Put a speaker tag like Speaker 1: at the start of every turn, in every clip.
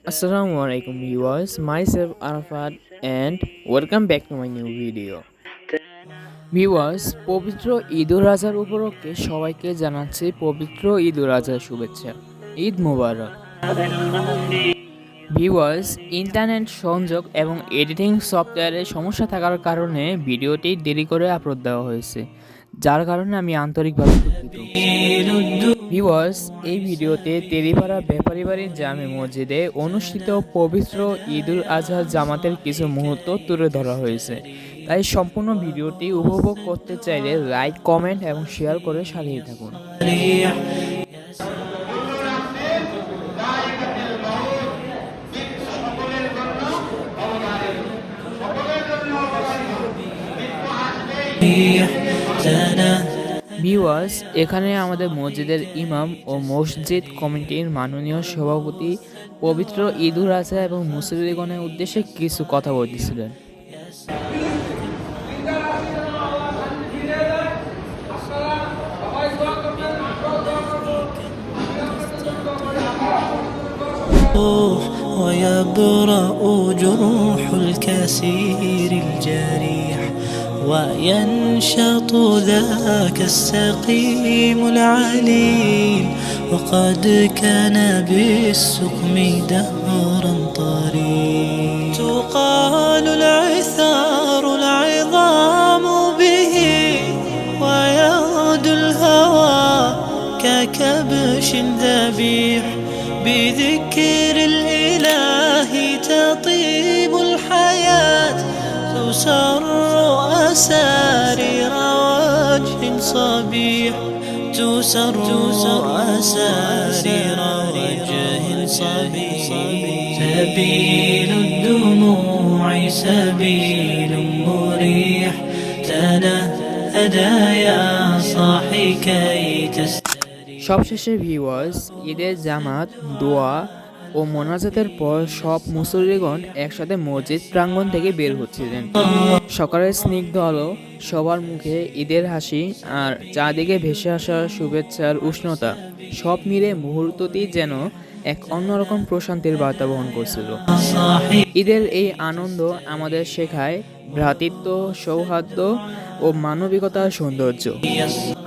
Speaker 1: Assalamualaikum viewers, myself Arafat and welcome back to my new video. Viewers, পবিত্র ঈদুল আজহার উপলক্ষে সবাইকে জানাচ্ছি পবিত্র ঈদুল আজহার শুভেচ্ছা। ঈদ মোবারক। ভিউয়ার্স, ইন্টারনেট সংযোগ এবং এডিটিং সফটওয়্যারের সমস্যা থাকার কারণে ভিডিওটি দেরি করে আপলোড দেওয়া হয়েছে, যার কারণে আমি আন্তরিকভাবে দুঃখিত। ভিউয়ার্স, এই ভিডিওতে তেলিপাড়া ব্যাপারী বাড়ির জামে মসজিদে অনুষ্ঠিত পবিত্র ঈদুল আজহা জামাতের কিছু মুহূর্ত তুলে ধরা হয়েছে, তাই সম্পূর্ণ ভিডিওটি উপভোগ করতে চাইলে লাইক, কমেন্ট এবং শেয়ার করে সাথেই থাকুন। ভিউয়ার্স, এখানে আমাদের মসজিদের ইমাম ও মসজিদ কমিটির মাননীয় সভাপতি পবিত্র ঈদুল আজহা এবং মুসল্লিগণের উদ্দেশ্যে কিছু কথা বলতেছিলেন।
Speaker 2: ويبرأ جروح الكسير الجريح وينشط ذاك السقيم العليل وقد كان بالسقم دهرا طريق تقال العثار العظام به ويغدو الهوى ككبش ذبيح بذكر الإله تطيب الحياة تسر أسارير وجه صبيح تسر أسارير وجه صبيح سبيل الدموع سبيل مريح تنهدى يا صاحي كي تستريح।
Speaker 1: সবশেষে ভিউয়ার্স, ঈদের জামাত, দোয়া ও মোনাজাতের পর সব মুসল্লিগণ একসাথে মসজিদ প্রাঙ্গণ থেকে বের হচ্ছিলেন। সকালের স্নিগ্ধ আলো, সবার মুখে ঈদের হাসি আর চারদিকে ভেসে আসা শুভেচ্ছার উষ্ণতা সব মিলে মুহূর্তটি যেন এক অন্যরকম প্রশান্তির বার্তা বহন করছিল। ঈদের এই আনন্দ আমাদের শেখায় ভ্রাতৃত্ব, সৌহার্দ্য ও মানবিকতার সৌন্দর্য।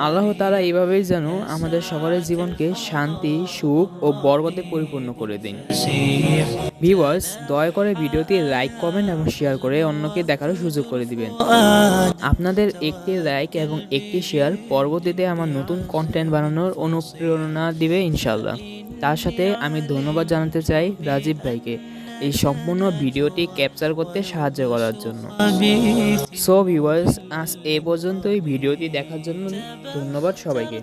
Speaker 1: আল্লাহ তাআলা এইভাবেই যেন আমাদের সকলের জীবনকে শান্তি, সুখ ও বরকতে পরিপূর্ণ করে দিন। ভিউয়ার্স, দয়া করে ভিডিওটি লাইক, কমেন্ট এবং শেয়ার করে অন্যকে দেখারও সুযোগ করে দিবেন। আপনাদের একটি লাইক এবং একটি শেয়ার পরবর্তীতে আমার নতুন কন্টেন্ট বানানোর অনুপ্রেরণা দিবে ইনশাআল্লাহ। তার সাথে আমি ধন্যবাদ জানাতে চাই রাজীব ভাইকে এই সম্পূর্ণ ভিডিওটি ক্যাপচার করতে সাহায্য করার জন্য। সো ভিউয়ার্স, আজ এ পর্যন্তই। ভিডিওটি দেখার জন্য ধন্যবাদ সবাইকে।